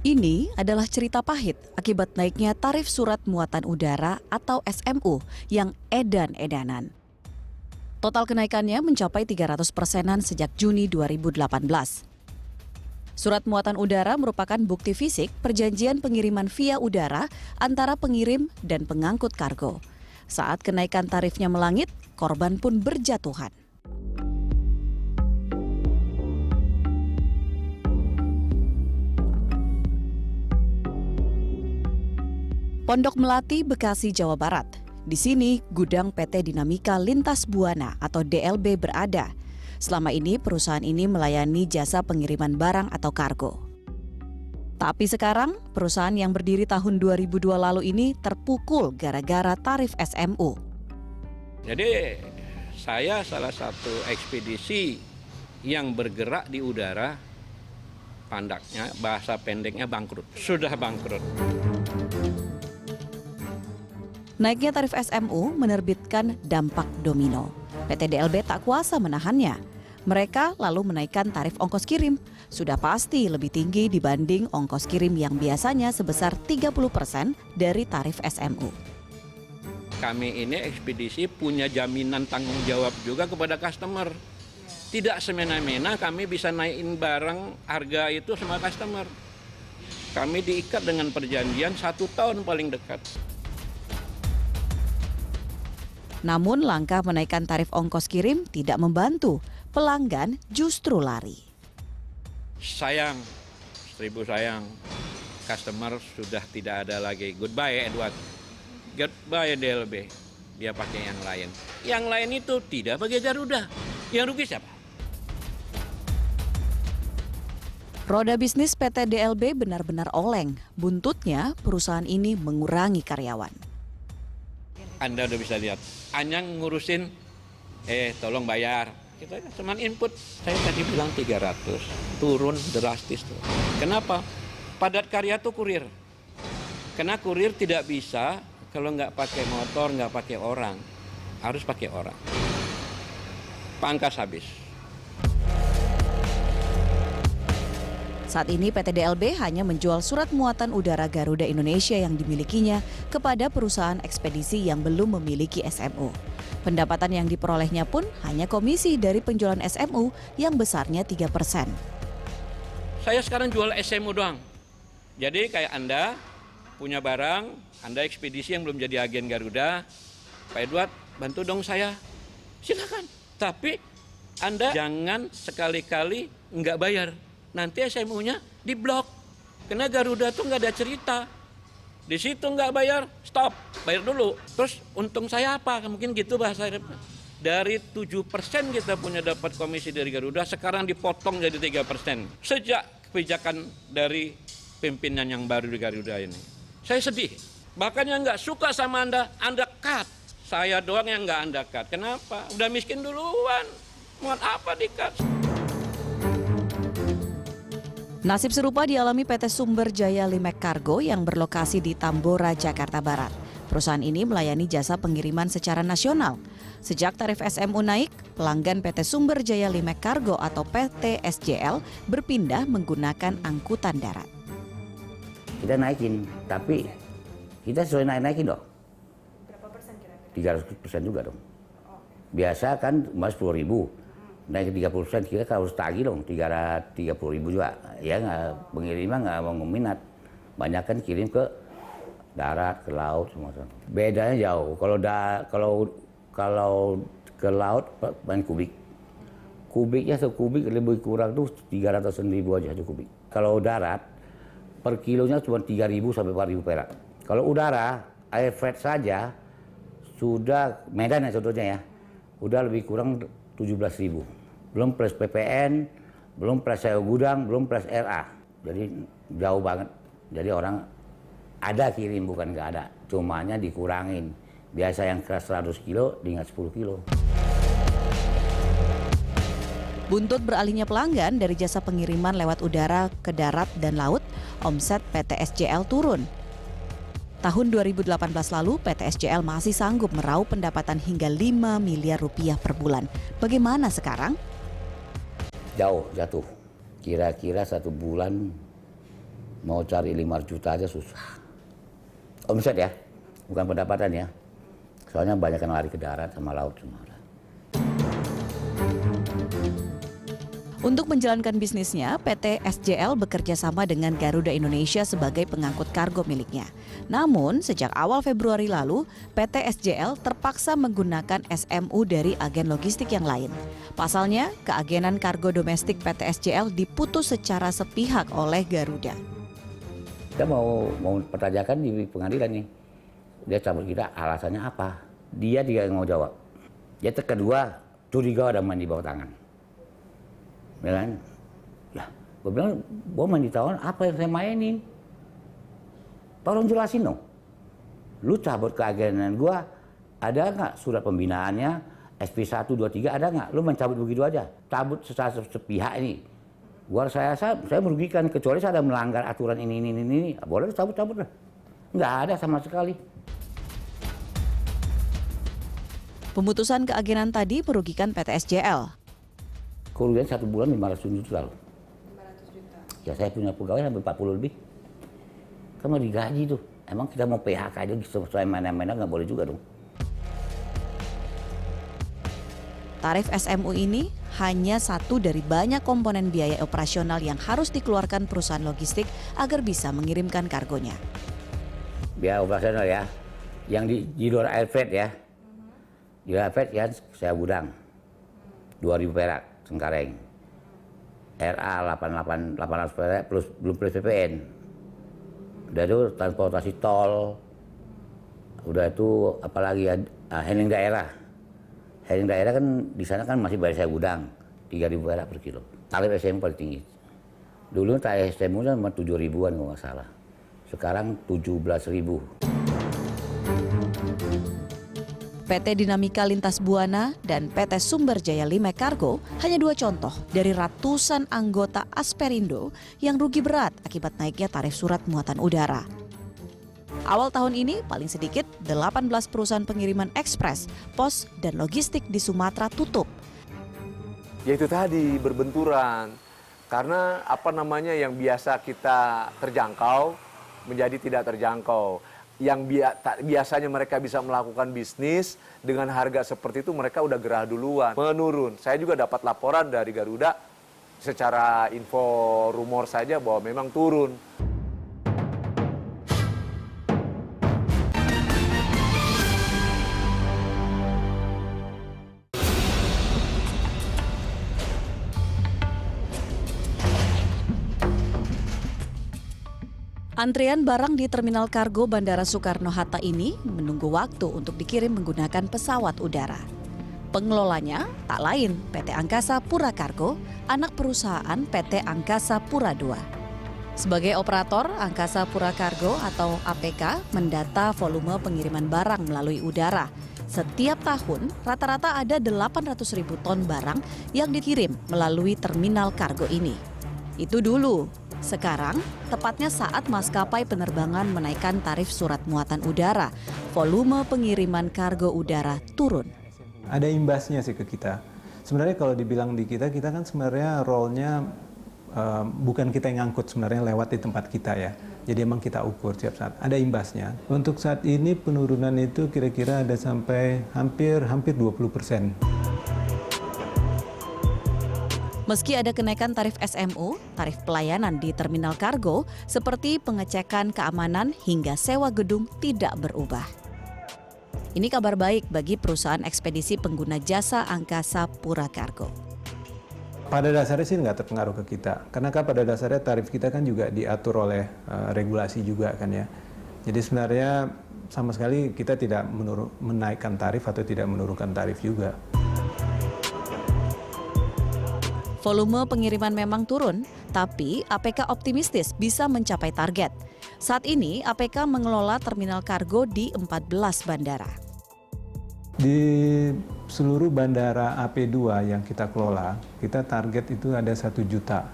Ini adalah cerita pahit akibat naiknya tarif surat muatan udara atau SMU yang edan-edanan. Total kenaikannya mencapai 300%-an sejak Juni 2018. Surat muatan udara merupakan bukti fisik perjanjian pengiriman via udara antara pengirim dan pengangkut kargo. Saat kenaikan tarifnya melangit, korban pun berjatuhan. Pondok Melati, Bekasi, Jawa Barat. Di sini, gudang PT Dinamika Lintas Buana atau DLB berada. Selama ini, perusahaan ini melayani jasa pengiriman barang atau kargo. Tapi sekarang, perusahaan yang berdiri tahun 2002 lalu ini terpukul gara-gara tarif SMU. Jadi, saya salah satu ekspedisi yang bergerak di udara, pandaknya, bahasa pendeknya bangkrut. Sudah bangkrut. Naiknya tarif SMU menerbitkan dampak domino. PT DLB tak kuasa menahannya. Mereka lalu menaikkan tarif ongkos kirim. Sudah pasti lebih tinggi dibanding ongkos kirim yang biasanya sebesar 30% dari tarif SMU. Kami ini ekspedisi punya jaminan tanggung jawab juga kepada customer. Tidak semena-mena kami bisa naikin barang harga itu sama customer. Kami diikat dengan perjanjian 1 tahun paling dekat. Namun langkah menaikkan tarif ongkos kirim tidak membantu. Pelanggan justru lari. Sayang, 1000 sayang. Customer sudah tidak ada lagi. Goodbye Edward. Goodbye DLB. Dia pakai yang lain. Yang lain itu tidak pakai Garuda. Yang rugi siapa? Roda bisnis PT DLB benar-benar oleng. Buntutnya perusahaan ini mengurangi karyawan. Anda udah bisa lihat. Anyang ngurusin, tolong bayar. Kita cuma input. Saya tadi bilang 300. Turun drastis tuh. Kenapa? Padat karya tuh kurir. Karena kurir tidak bisa kalau nggak pakai motor, nggak pakai orang. Harus pakai orang. Pangkas habis. Saat ini PT DLB hanya menjual surat muatan udara Garuda Indonesia yang dimilikinya kepada perusahaan ekspedisi yang belum memiliki SMU. Pendapatan yang diperolehnya pun hanya komisi dari penjualan SMU yang besarnya 3%. Saya sekarang jual SMU doang. Jadi kayak Anda punya barang, Anda ekspedisi yang belum jadi agen Garuda, Pak Edward bantu dong saya. Silakan. Tapi Anda jangan sekali-kali nggak bayar. Nanti SMU-nya diblok. Karena Garuda tuh nggak ada cerita. Di situ nggak bayar, stop, bayar dulu. Terus untung saya apa? Mungkin gitu bahasa Arabnya. Dari 7% kita punya dapat komisi dari Garuda, sekarang dipotong jadi 3%. Sejak kebijakan dari pimpinan yang baru di Garuda ini. Saya sedih. Bahkan yang nggak suka sama Anda cut. Saya doang yang nggak Anda cut. Kenapa? Udah miskin duluan. Mau apa di-cut? Nasib serupa dialami PT Sumber Jaya Limek Cargo yang berlokasi di Tambora, Jakarta Barat. Perusahaan ini melayani jasa pengiriman secara nasional. Sejak tarif SMU naik, pelanggan PT Sumber Jaya Limek Cargo atau PT SJL berpindah menggunakan angkutan darat. Kita naikin, tapi kita sesuai naikin dong. Berapa persen kira-kira? 300% juga dong. Biasa kan cuma 10.000. Naik ke 30%, kita harus tagih dong, 30.000 juga. Ya nggak, pengiriman nggak mau minat. Banyak kan kirim ke darat, ke laut, semua. Bedanya jauh. Kalau ke laut, banyak kubik. Kubiknya sekubik lebih kurang tuh 300.000 aja kubik. Kalau darat, per kilonya cuma 3.000 sampai 4.000 perak. Kalau udara, air freight saja, sudah, Medan ya contohnya ya, udah lebih kurang 17.000. Belum plus PPN, belum plus sewa gudang, belum plus RA. Jadi jauh banget. Jadi orang ada kirim, bukan nggak ada. Cumanya dikurangin. Biasa yang keras 100 kilo, diingat 10 kilo. Buntut beralihnya pelanggan dari jasa pengiriman lewat udara ke darat dan laut, omset PT SJL turun. Tahun 2018 lalu, PT SJL masih sanggup meraup pendapatan hingga 5 miliar rupiah per bulan. Bagaimana sekarang? Jauh, jatuh. Kira-kira 1 bulan Mau cari 5 juta aja susah. Omset ya, bukan pendapatan ya. Soalnya banyak yang lari ke darat sama laut semua. Untuk menjalankan bisnisnya, PT SJL bekerja sama dengan Garuda Indonesia sebagai pengangkut kargo miliknya. Namun, sejak awal Februari lalu, PT SJL terpaksa menggunakan SMU dari agen logistik yang lain. Pasalnya, keagenan kargo domestik PT SJL diputus secara sepihak oleh Garuda. Kita mau pertanyakan di pengadilan nih. Dia cabut kita, alasannya apa? Dia tidak mau jawab. Dia kedua, curiga ada main di bawah tangan. Ya kan? Ya, gue bilang, gue main di tangan, apa yang saya mainin? Tolong jelasin dong. Lu cabut keagenan gue, ada nggak surat pembinaannya, SP1, 2, 3, ada nggak? Lu main cabut begitu aja. Cabut secara sepihak ini. Saya merugikan, kecuali saya ada melanggar aturan ini. Boleh cabut lah. Nggak ada sama sekali. Pemutusan keagenan tadi merugikan PT SJL. Kerugian 1 bulan 500 juta loh. 500 juta. Ya saya punya pegawai sampai 40 lebih. Kan mau digaji tuh. Emang kita mau PHK aja sesuai mana-mana nggak boleh juga dong. Tarif SMU ini hanya satu dari banyak komponen biaya operasional yang harus dikeluarkan perusahaan logistik agar bisa mengirimkan kargonya. Biaya operasional ya. Yang di luar air freight ya. Di luar air freight ya saya gudang. 2.000 perak Cengkareng. RA 800 perak plus belum plus PPN. Udah itu transportasi tol. Udah itu apalagi handling daerah. Handling daerah kan di sana kan masih bayar saya gudang 3.000 perak per kilo. Tarif SMU paling tinggi. Dulu tarif SMU kan 7.000-an kalau nggak salah. Sekarang 17.000. PT Dinamika Lintas Buana dan PT Sumber Jaya Limek Kargo hanya 2 contoh dari ratusan anggota Asperindo yang rugi berat akibat naiknya tarif surat muatan udara. Awal tahun ini paling sedikit 18 perusahaan pengiriman ekspres, pos, dan logistik di Sumatera tutup. Ya itu tadi, berbenturan. Karena yang biasa kita terjangkau menjadi tidak terjangkau. Yang biasanya mereka bisa melakukan bisnis dengan harga seperti itu, mereka udah gerah duluan, menurun. Saya juga dapat laporan dari Garuda secara info rumor saja bahwa memang turun. Antrian barang di Terminal Kargo Bandara Soekarno-Hatta ini menunggu waktu untuk dikirim menggunakan pesawat udara. Pengelolanya tak lain PT Angkasa Pura Kargo, anak perusahaan PT Angkasa Pura II. Sebagai operator, Angkasa Pura Kargo atau APK mendata volume pengiriman barang melalui udara. Setiap tahun, rata-rata ada 800.000 ton barang yang dikirim melalui terminal kargo ini. Itu dulu. Sekarang, tepatnya saat maskapai penerbangan menaikkan tarif surat muatan udara, volume pengiriman kargo udara turun. Ada imbasnya sih ke kita. Sebenarnya kalau dibilang di kita kan sebenarnya role-nya bukan kita yang ngangkut, sebenarnya lewat di tempat kita ya. Jadi emang kita ukur setiap saat. Ada imbasnya. Untuk saat ini penurunan itu kira-kira ada sampai hampir 20%. Meski ada kenaikan tarif SMU, tarif pelayanan di terminal kargo seperti pengecekan keamanan hingga sewa gedung tidak berubah. Ini kabar baik bagi perusahaan ekspedisi pengguna jasa Angkasa Pura Kargo. Pada dasarnya sih nggak terpengaruh ke kita, karena kan pada dasarnya tarif kita kan juga diatur oleh regulasi juga kan ya. Jadi sebenarnya sama sekali kita tidak menaikkan tarif atau tidak menurunkan tarif juga. Volume pengiriman memang turun, tapi APK optimistis bisa mencapai target. Saat ini APK mengelola terminal kargo di 14 bandara. Di seluruh bandara AP2 yang kita kelola, kita target itu ada 1 juta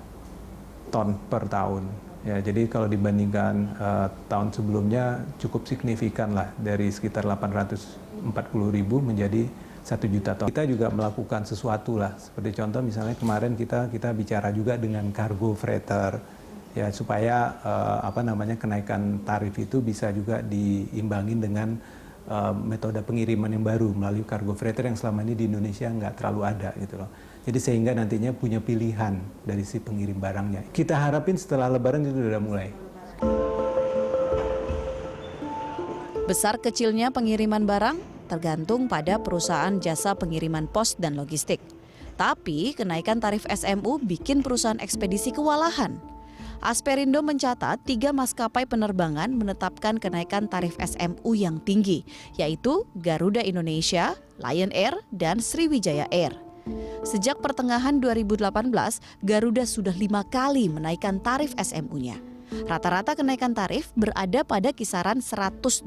ton per tahun. Ya, jadi kalau dibandingkan tahun sebelumnya cukup signifikan lah, dari sekitar 840.000 menjadi 1 juta ton. Kita juga melakukan sesuatu lah, seperti contoh misalnya kemarin kita bicara juga dengan cargo freighter ya supaya kenaikan tarif itu bisa juga diimbangin dengan metode pengiriman yang baru melalui cargo freighter yang selama ini di Indonesia nggak terlalu ada gitu loh. Jadi sehingga nantinya punya pilihan dari si pengirim barangnya. Kita harapin setelah Lebaran itu sudah mulai. Besar kecilnya pengiriman barang tergantung pada perusahaan jasa pengiriman pos dan logistik. Tapi kenaikan tarif SMU bikin perusahaan ekspedisi kewalahan. Asperindo mencatat 3 maskapai penerbangan menetapkan kenaikan tarif SMU yang tinggi, yaitu Garuda Indonesia, Lion Air, dan Sriwijaya Air. Sejak pertengahan 2018, Garuda sudah 5 kali menaikkan tarif SMU-nya. Rata-rata kenaikan tarif berada pada kisaran 112%.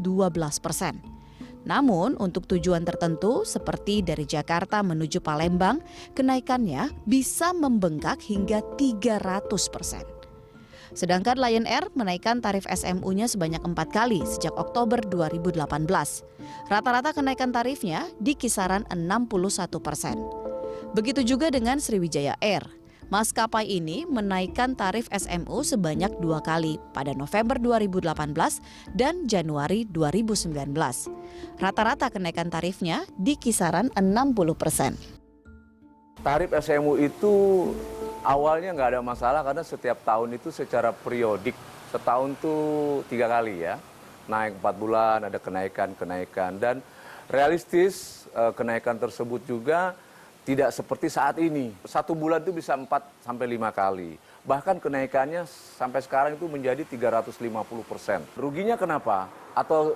Namun untuk tujuan tertentu seperti dari Jakarta menuju Palembang, kenaikannya bisa membengkak hingga 300%. Sedangkan Lion Air menaikkan tarif SMU-nya sebanyak 4 kali sejak Oktober 2018. Rata-rata kenaikan tarifnya di kisaran 61%. Begitu juga dengan Sriwijaya Air. Maskapai ini menaikkan tarif SMU sebanyak 2 kali pada November 2018 dan Januari 2019. Rata-rata kenaikan tarifnya di kisaran 60%. Tarif SMU itu awalnya nggak ada masalah karena setiap tahun itu secara periodik, setahun tuh 3 kali ya. Naik 4 bulan, ada kenaikan. Dan realistis kenaikan tersebut juga tidak seperti saat ini. 1 bulan itu bisa 4 sampai 5 kali. Bahkan kenaikannya sampai sekarang itu menjadi 350%. Ruginya kenapa? Atau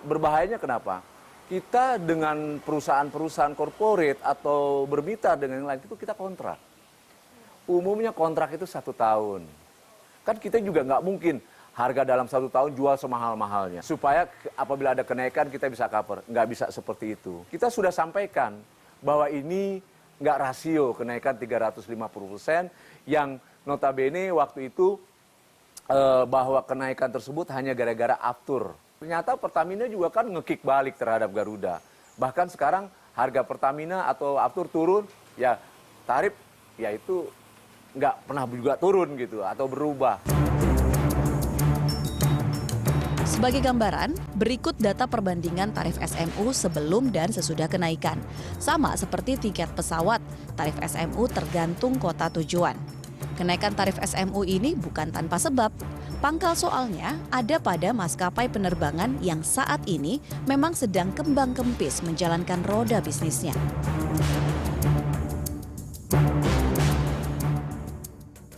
berbahayanya kenapa? Kita dengan perusahaan-perusahaan korporat atau bermitra dengan yang lain itu kita kontrak. Umumnya kontrak itu 1 tahun. Kan kita juga nggak mungkin harga dalam 1 tahun jual semahal-mahalnya. Supaya apabila ada kenaikan kita bisa cover. Nggak bisa seperti itu. Kita sudah sampaikan bahwa ini nggak rasio kenaikan 350% yang notabene waktu itu bahwa kenaikan tersebut hanya gara-gara aftur. Ternyata Pertamina juga kan nge-kick balik terhadap Garuda. Bahkan sekarang harga Pertamina atau aftur turun, ya tarif ya itu nggak pernah juga turun gitu atau berubah. Sebagai gambaran, berikut data perbandingan tarif SMU sebelum dan sesudah kenaikan. Sama seperti tiket pesawat, tarif SMU tergantung kota tujuan. Kenaikan tarif SMU ini bukan tanpa sebab. Pangkal soalnya ada pada maskapai penerbangan yang saat ini memang sedang kembang kempis menjalankan roda bisnisnya.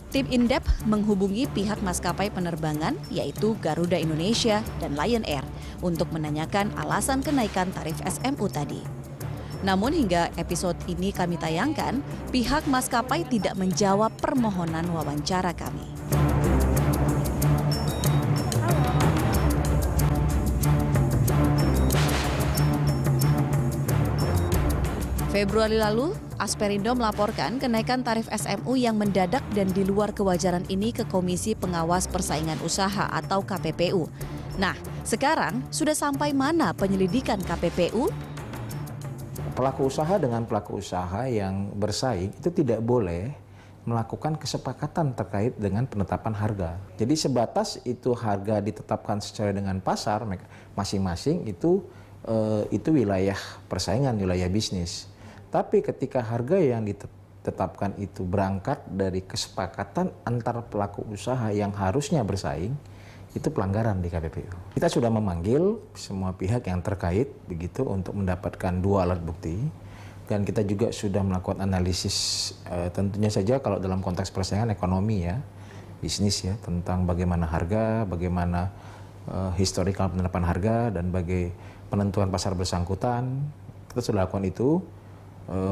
Tim Indep menghubungi pihak maskapai penerbangan yaitu Garuda Indonesia dan Lion Air untuk menanyakan alasan kenaikan tarif SMU tadi. Namun hingga episode ini kami tayangkan, pihak maskapai tidak menjawab permohonan wawancara kami. Februari lalu, Asperindo melaporkan kenaikan tarif SMU yang mendadak dan di luar kewajaran ini ke Komisi Pengawas Persaingan Usaha atau KPPU. Nah, sekarang sudah sampai mana penyelidikan KPPU? Pelaku usaha dengan pelaku usaha yang bersaing itu tidak boleh melakukan kesepakatan terkait dengan penetapan harga. Jadi sebatas itu harga ditetapkan sesuai dengan pasar masing-masing itu wilayah persaingan, wilayah bisnis. Tapi ketika harga yang ditetapkan itu berangkat dari kesepakatan antar pelaku usaha yang harusnya bersaing, itu pelanggaran di KPPU. Kita sudah memanggil semua pihak yang terkait begitu untuk mendapatkan 2 alat bukti. Dan kita juga sudah melakukan analisis tentunya saja kalau dalam konteks persaingan ekonomi ya, bisnis ya, tentang bagaimana harga, bagaimana historical penerapan harga dan bagaimana penentuan pasar bersangkutan. Kita sudah lakukan itu.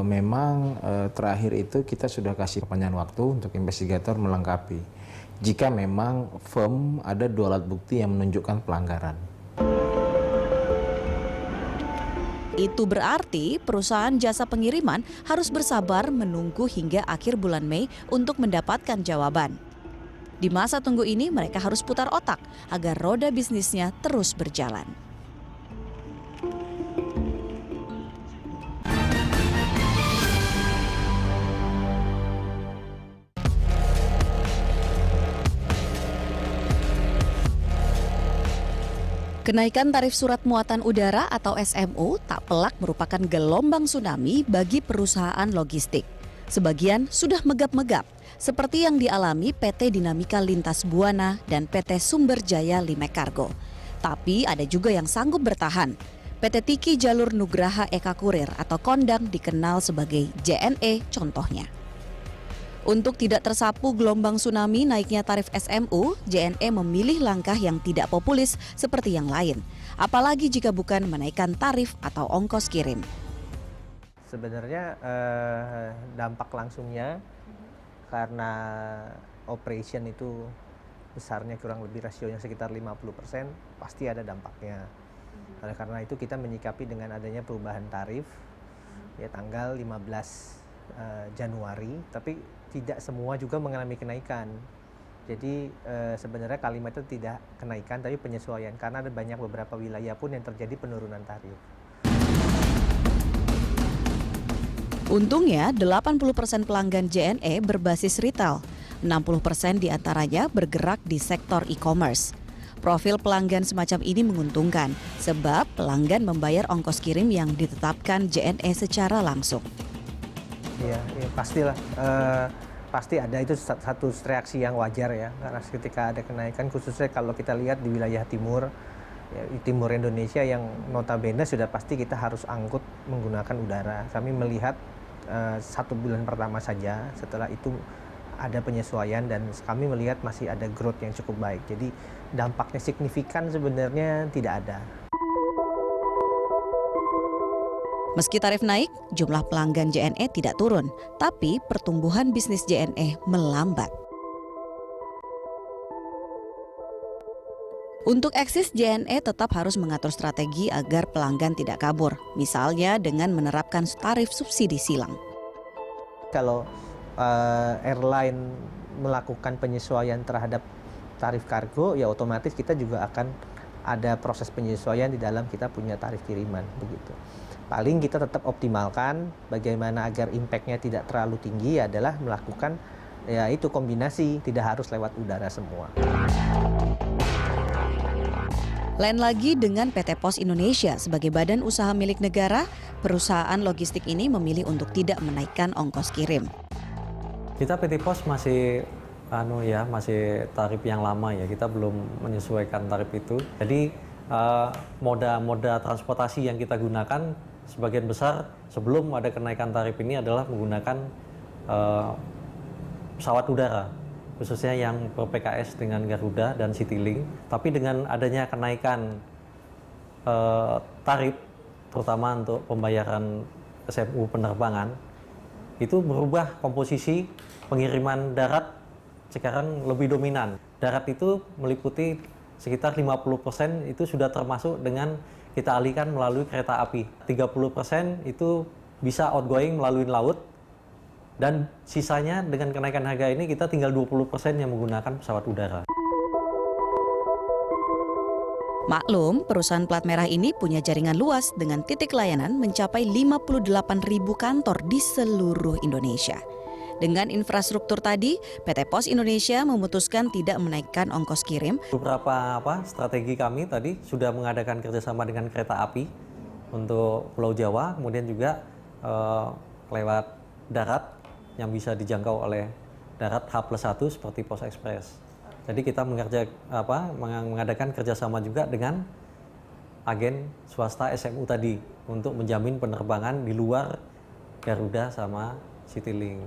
Memang terakhir itu kita sudah kasih perpanjangan waktu untuk investigator melengkapi. Jika memang firm ada 2 alat bukti yang menunjukkan pelanggaran. Itu berarti perusahaan jasa pengiriman harus bersabar menunggu hingga akhir bulan Mei untuk mendapatkan jawaban. Di masa tunggu ini mereka harus putar otak agar roda bisnisnya terus berjalan. Kenaikan tarif surat muatan udara atau SMU tak pelak merupakan gelombang tsunami bagi perusahaan logistik. Sebagian sudah megap-megap, seperti yang dialami PT Dinamika Lintas Buana dan PT Sumber Jaya Limek Cargo. Tapi ada juga yang sanggup bertahan. PT Tiki Jalur Nugraha Eka Kurir atau Kondang dikenal sebagai JNE contohnya. Untuk tidak tersapu gelombang tsunami naiknya tarif SMU, JNE memilih langkah yang tidak populis seperti yang lain. Apalagi jika bukan menaikkan tarif atau ongkos kirim. Sebenarnya dampak langsungnya karena operation itu besarnya kurang lebih rasionya sekitar 50%, pasti ada dampaknya. Oleh karena itu kita menyikapi dengan adanya perubahan tarif ya tanggal 15 Januari, tapi tidak semua juga mengalami kenaikan. Jadi sebenarnya kalimat itu tidak kenaikan tapi penyesuaian karena ada banyak beberapa wilayah pun yang terjadi penurunan tarif. Untungnya 80% pelanggan JNE berbasis retail, 60% diantaranya bergerak di sektor e-commerce. Profil pelanggan semacam ini menguntungkan sebab pelanggan membayar ongkos kirim yang ditetapkan JNE secara langsung. Ya pastilah, pasti ada itu satu reaksi yang wajar ya, karena ketika ada kenaikan khususnya kalau kita lihat di wilayah timur, ya, di timur Indonesia yang notabene sudah pasti kita harus angkut menggunakan udara. Kami melihat 1 bulan pertama saja, setelah itu ada penyesuaian dan kami melihat masih ada growth yang cukup baik. Jadi dampaknya signifikan sebenarnya tidak ada. Meski tarif naik, jumlah pelanggan JNE tidak turun, tapi pertumbuhan bisnis JNE melambat. Untuk eksis, JNE tetap harus mengatur strategi agar pelanggan tidak kabur, misalnya dengan menerapkan tarif subsidi silang. Kalau airline melakukan penyesuaian terhadap tarif kargo, ya otomatis kita juga akan ada proses penyesuaian di dalam kita punya tarif kiriman, begitu. Paling kita tetap optimalkan bagaimana agar impact-nya tidak terlalu tinggi adalah melakukan ya itu kombinasi, tidak harus lewat udara semua. Lain lagi dengan PT Pos Indonesia sebagai badan usaha milik negara, perusahaan logistik ini memilih untuk tidak menaikkan ongkos kirim. Kita PT Pos masih masih tarif yang lama ya, kita belum menyesuaikan tarif itu. Jadi moda transportasi yang kita gunakan sebagian besar sebelum ada kenaikan tarif ini adalah menggunakan pesawat udara, khususnya yang per-PKS dengan Garuda dan Citylink. Tapi dengan adanya kenaikan tarif, terutama untuk pembayaran SMU penerbangan, itu berubah komposisi pengiriman darat sekarang lebih dominan. Darat itu meliputi sekitar 50% itu sudah termasuk dengan kita alihkan melalui kereta api. 30% itu bisa outgoing melalui laut. Dan sisanya dengan kenaikan harga ini kita tinggal 20% yang menggunakan pesawat udara. Maklum, perusahaan plat merah ini punya jaringan luas dengan titik layanan mencapai 58.000 kantor di seluruh Indonesia. Dengan infrastruktur tadi, PT Pos Indonesia memutuskan tidak menaikkan ongkos kirim. Beberapa strategi kami tadi sudah mengadakan kerjasama dengan kereta api untuk Pulau Jawa, kemudian juga lewat darat yang bisa dijangkau oleh darat H+1 seperti Pos Express. Jadi kita mengadakan kerjasama juga dengan agen swasta SMU tadi untuk menjamin penerbangan di luar Garuda sama Citylink.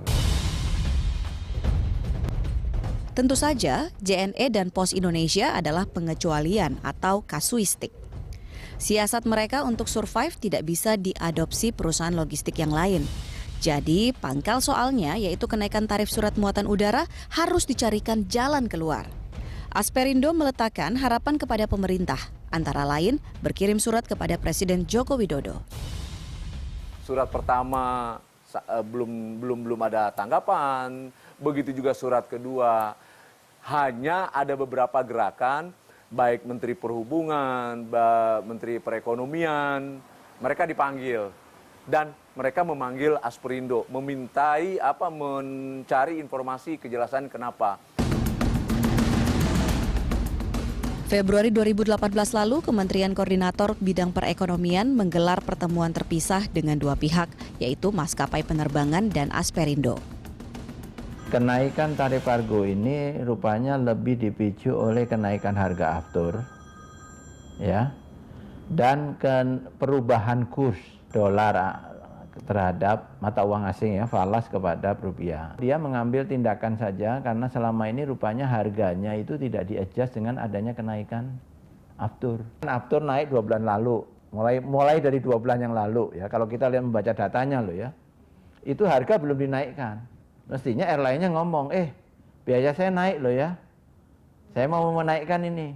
Tentu saja, JNE dan Pos Indonesia adalah pengecualian atau kasuistik. Siasat mereka untuk survive tidak bisa diadopsi perusahaan logistik yang lain. Jadi, pangkal soalnya yaitu kenaikan tarif surat muatan udara harus dicarikan jalan keluar. Asperindo meletakkan harapan kepada pemerintah, antara lain berkirim surat kepada Presiden Joko Widodo. Surat pertama belum ada tanggapan, begitu juga surat kedua. Hanya ada beberapa gerakan, baik Menteri Perhubungan, Menteri Perekonomian, mereka dipanggil. Dan mereka memanggil Asperindo, mencari informasi kejelasan kenapa. Februari 2018 lalu, Kementerian Koordinator Bidang Perekonomian menggelar pertemuan terpisah dengan dua pihak, yaitu Maskapai Penerbangan dan Asperindo. Kenaikan tarif kargo ini rupanya lebih dipicu oleh kenaikan harga aftur, ya, dan perubahan kurs dolar terhadap mata uang asing, ya, falas kepada rupiah. Dia mengambil tindakan saja karena selama ini rupanya harganya itu tidak di-adjust dengan adanya kenaikan aftur. Aftur naik 2 bulan lalu, mulai dari 2 bulan yang lalu, ya. Kalau kita lihat membaca datanya loh, ya, itu harga belum dinaikkan. Mestinya airline-nya ngomong, biaya saya naik loh, ya, saya mau menaikkan ini.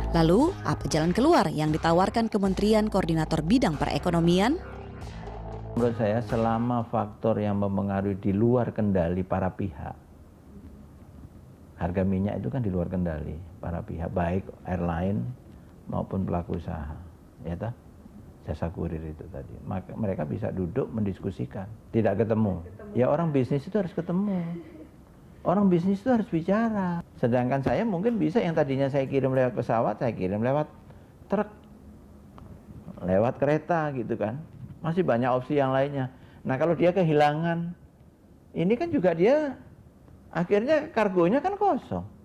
Lalu, apa jalan keluar yang ditawarkan Kementerian Koordinator Bidang Perekonomian? Menurut saya selama faktor yang mempengaruhi di luar kendali para pihak, harga minyak itu kan di luar kendali para pihak, baik airline maupun pelaku usaha, ya toh? Jasa kurir itu tadi, maka mereka bisa duduk mendiskusikan, tidak ketemu. Ya orang bisnis itu harus ketemu, orang bisnis itu harus bicara. Sedangkan saya mungkin bisa yang tadinya saya kirim lewat pesawat, saya kirim lewat truk, lewat kereta gitu kan. Masih banyak opsi yang lainnya. Nah kalau dia kehilangan, ini kan juga dia akhirnya kargonya kan kosong.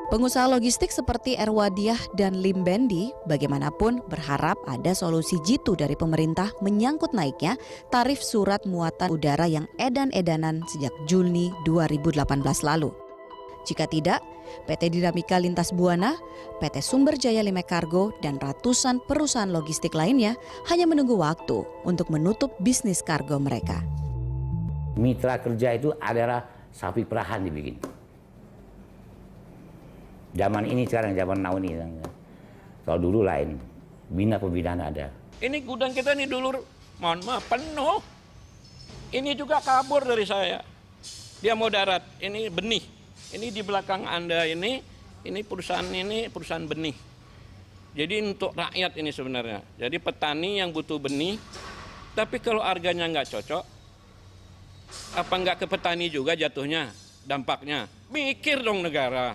Pengusaha logistik seperti Erwadiah dan Limbendi bagaimanapun berharap ada solusi jitu dari pemerintah menyangkut naiknya tarif surat muatan udara yang edan-edanan sejak Juni 2018 lalu. Jika tidak, PT Dinamika Lintas Buana, PT Sumber Jaya Limek Kargo, dan ratusan perusahaan logistik lainnya hanya menunggu waktu untuk menutup bisnis kargo mereka. Mitra kerja itu adalah sapi perahan dibikin. Zaman ini sekarang, zaman now ini. Kalau dulu lain, bina pembinaan ada. Ini gudang kita nih dulu, mohon maaf, penuh. Ini juga kabur dari saya. Dia mau darat, ini benih. Ini di belakang Anda ini perusahaan benih. Jadi untuk rakyat ini sebenarnya. Jadi petani yang butuh benih, tapi kalau harganya nggak cocok, apa nggak ke petani juga jatuhnya, dampaknya? Mikir dong negara.